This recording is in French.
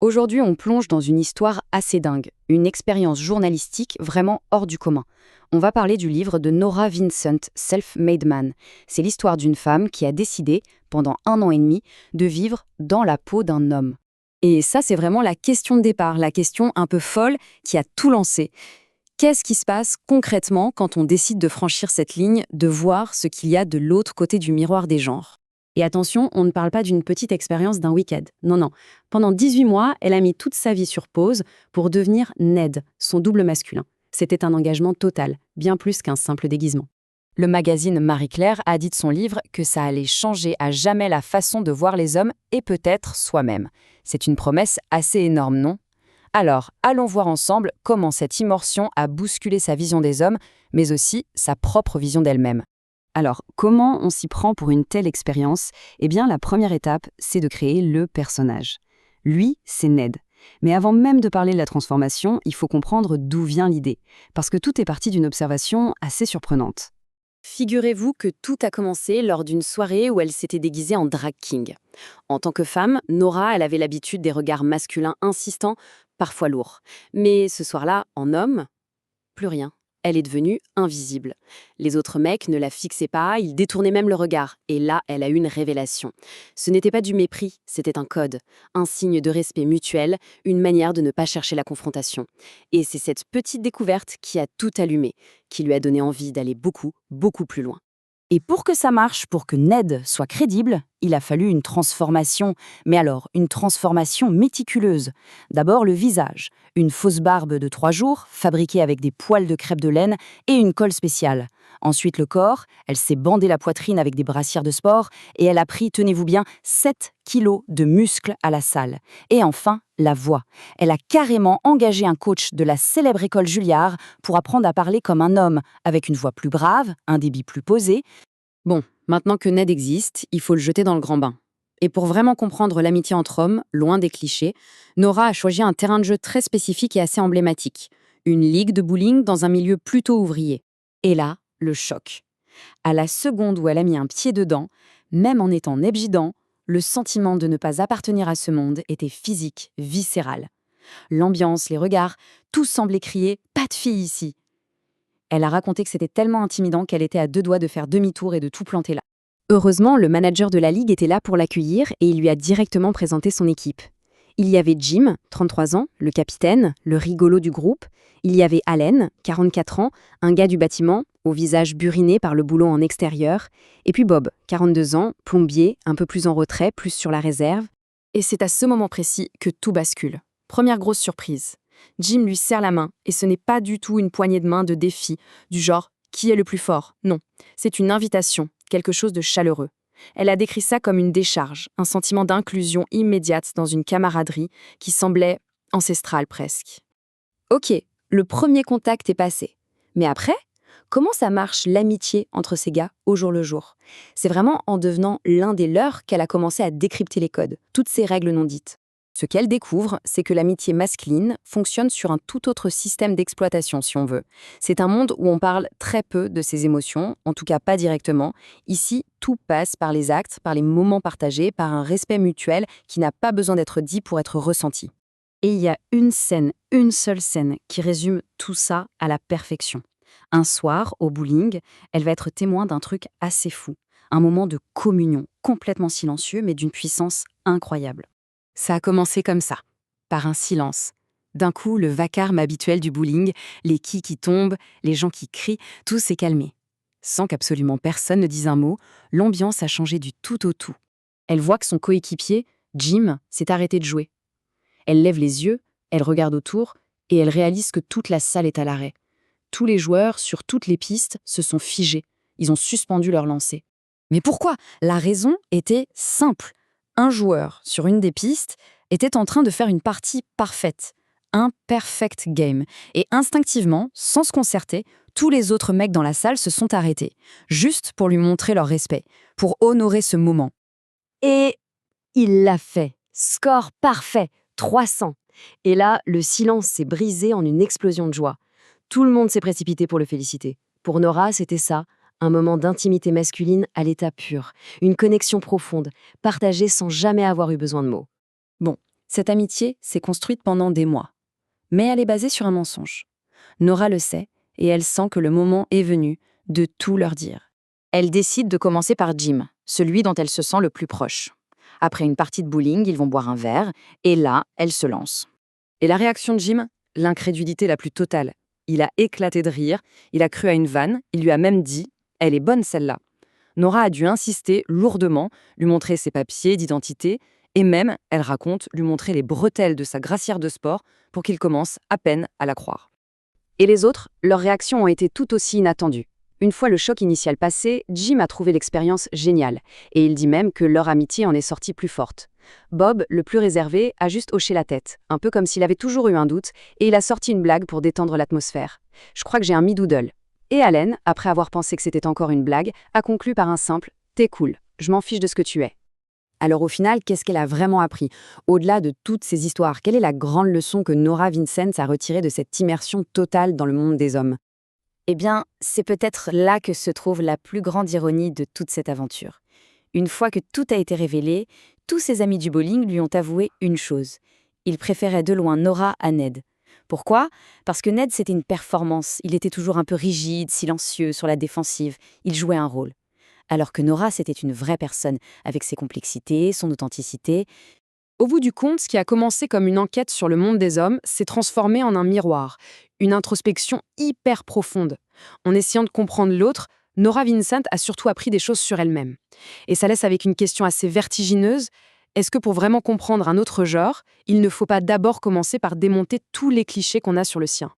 Aujourd'hui, on plonge dans une histoire assez dingue, une expérience journalistique vraiment hors du commun. On va parler du livre de Nora Vincent, Self-Made Man. C'est l'histoire d'une femme qui a décidé, pendant 1 an et demi, de vivre dans la peau d'un homme. Et ça, c'est vraiment la question de départ, la question un peu folle qui a tout lancé. Qu'est-ce qui se passe concrètement quand on décide de franchir cette ligne, de voir ce qu'il y a de l'autre côté du miroir des genres? Et attention, on ne parle pas d'une petite expérience d'un week-end. Non, non. Pendant 18 mois, elle a mis toute sa vie sur pause pour devenir Ned, son double masculin. C'était un engagement total, bien plus qu'un simple déguisement. Le magazine Marie-Claire a dit de son livre que ça allait changer à jamais la façon de voir les hommes et peut-être soi-même. C'est une promesse assez énorme, non? Alors, allons voir ensemble comment cette immersion a bousculé sa vision des hommes, mais aussi sa propre vision d'elle-même. Alors, comment on s'y prend pour une telle expérience? Eh bien, la première étape, c'est de créer le personnage. Lui, c'est Ned. Mais avant même de parler de la transformation, il faut comprendre d'où vient l'idée, parce que tout est parti d'une observation assez surprenante. Figurez-vous que tout a commencé lors d'une soirée où elle s'était déguisée en drag king. En tant que femme, Nora, elle avait l'habitude des regards masculins insistants, parfois lourds. Mais ce soir-là, en homme, plus rien. Elle est devenue invisible. Les autres mecs ne la fixaient pas, ils détournaient même le regard. Et là, elle a eu une révélation. Ce n'était pas du mépris, c'était un code, un signe de respect mutuel, une manière de ne pas chercher la confrontation. Et c'est cette petite découverte qui a tout allumé, qui lui a donné envie d'aller beaucoup, beaucoup plus loin. Et pour que ça marche, pour que Ned soit crédible, il a fallu une transformation. Mais alors, une transformation méticuleuse. D'abord le visage, une fausse barbe de 3 jours, fabriquée avec des poils de crêpe de laine et une colle spéciale. Ensuite le corps, elle s'est bandée la poitrine avec des brassières de sport et elle a pris, tenez-vous bien, 7 kilos de muscles à la salle. Et enfin, la voix. Elle a carrément engagé un coach de la célèbre école Juilliard pour apprendre à parler comme un homme, avec une voix plus grave, un débit plus posé. Bon, maintenant que Ned existe, il faut le jeter dans le grand bain. Et pour vraiment comprendre l'amitié entre hommes, loin des clichés, Nora a choisi un terrain de jeu très spécifique et assez emblématique. Une ligue de bowling dans un milieu plutôt ouvrier. Et là, le choc. À la seconde où elle a mis un pied dedans, même en étant nebgidant, le sentiment de ne pas appartenir à ce monde était physique, viscéral. L'ambiance, les regards, tout semblait crier « pas de fille ici ». Elle a raconté que c'était tellement intimidant qu'elle était à 2 doigts de faire demi-tour et de tout planter là. Heureusement, le manager de la ligue était là pour l'accueillir et il lui a directement présenté son équipe. Il y avait Jim, 33 ans, le capitaine, le rigolo du groupe. Il y avait Allen, 44 ans, un gars du bâtiment, au visage buriné par le boulot en extérieur. Et puis Bob, 42 ans, plombier, un peu plus en retrait, plus sur la réserve. Et c'est à ce moment précis que tout bascule. Première grosse surprise. Jim lui serre la main, et ce n'est pas du tout une poignée de main de défi, du genre « qui est le plus fort ?» Non, c'est une invitation, quelque chose de chaleureux. Elle a décrit ça comme une décharge, un sentiment d'inclusion immédiate dans une camaraderie qui semblait ancestrale presque. Ok, le premier contact est passé. Mais après, comment ça marche l'amitié entre ces gars au jour le jour? C'est vraiment en devenant l'un des leurs qu'elle a commencé à décrypter les codes, toutes ces règles non dites. Ce qu'elle découvre, c'est que l'amitié masculine fonctionne sur un tout autre système d'exploitation, si on veut. C'est un monde où on parle très peu de ses émotions, en tout cas pas directement. Ici, tout passe par les actes, par les moments partagés, par un respect mutuel qui n'a pas besoin d'être dit pour être ressenti. Et il y a une scène, une seule scène, qui résume tout ça à la perfection. Un soir, au bowling, elle va être témoin d'un truc assez fou. Un moment de communion, complètement silencieux, mais d'une puissance incroyable. Ça a commencé comme ça, par un silence. D'un coup, le vacarme habituel du bowling, les quilles qui tombent, les gens qui crient, tout s'est calmé. Sans qu'absolument personne ne dise un mot, l'ambiance a changé du tout au tout. Elle voit que son coéquipier, Jim, s'est arrêté de jouer. Elle lève les yeux, elle regarde autour, et elle réalise que toute la salle est à l'arrêt. Tous les joueurs, sur toutes les pistes, se sont figés. Ils ont suspendu leur lancer. Mais pourquoi? La raison était simple. Un joueur, sur une des pistes, était en train de faire une partie parfaite. Un perfect game. Et instinctivement, sans se concerter, tous les autres mecs dans la salle se sont arrêtés, juste pour lui montrer leur respect, pour honorer ce moment. Et il l'a fait. Score parfait, 300. Et là, le silence s'est brisé en une explosion de joie. Tout le monde s'est précipité pour le féliciter. Pour Nora, c'était ça, un moment d'intimité masculine à l'état pur, une connexion profonde, partagée sans jamais avoir eu besoin de mots. Bon, Cette amitié s'est construite pendant des mois. Mais elle est basée sur un mensonge. Nora le sait, et elle sent que le moment est venu de tout leur dire. Elle décide de commencer par Jim, celui dont elle se sent le plus proche. Après une partie de bowling, ils vont boire un verre, et là, elle se lance. Et la réaction de Jim? L'incrédulité la plus totale. Il a éclaté de rire, il a cru à une vanne, il lui a même dit « Elle est bonne celle-là ». Nora a dû insister lourdement, lui montrer ses papiers d'identité, et même, elle raconte, lui montrer les bretelles de sa grassière de sport pour qu'il commence à peine à la croire. Et les autres, leurs réactions ont été tout aussi inattendues. Une fois le choc initial passé, Jim a trouvé l'expérience géniale, et il dit même que leur amitié en est sortie plus forte. Bob, le plus réservé, a juste hoché la tête, un peu comme s'il avait toujours eu un doute, et il a sorti une blague pour détendre l'atmosphère. « Je crois que j'ai un mi-doodle ». Et Allen, après avoir pensé que c'était encore une blague, a conclu par un simple « T'es cool, je m'en fiche de ce que tu es ». Alors au final, qu'est-ce qu'elle a vraiment appris? Au-delà de toutes ces histoires, quelle est la grande leçon que Nora Vincent a retirée de cette immersion totale dans le monde des hommes? Eh bien, c'est peut-être là que se trouve la plus grande ironie de toute cette aventure. Une fois que tout a été révélé, tous ses amis du bowling lui ont avoué une chose. Ils préféraient de loin Nora à Ned. Pourquoi? Parce que Ned, c'était une performance. Il était toujours un peu rigide, silencieux, sur la défensive. Il jouait un rôle. Alors que Nora, c'était une vraie personne, avec ses complexités, son authenticité. Au bout du compte, ce qui a commencé comme une enquête sur le monde des hommes s'est transformé en un miroir, une introspection hyper profonde. En essayant de comprendre l'autre, Nora Vincent a surtout appris des choses sur elle-même. Et ça laisse avec une question assez vertigineuse. Est-ce que pour vraiment comprendre un autre genre, il ne faut pas d'abord commencer par démonter tous les clichés qu'on a sur le sien?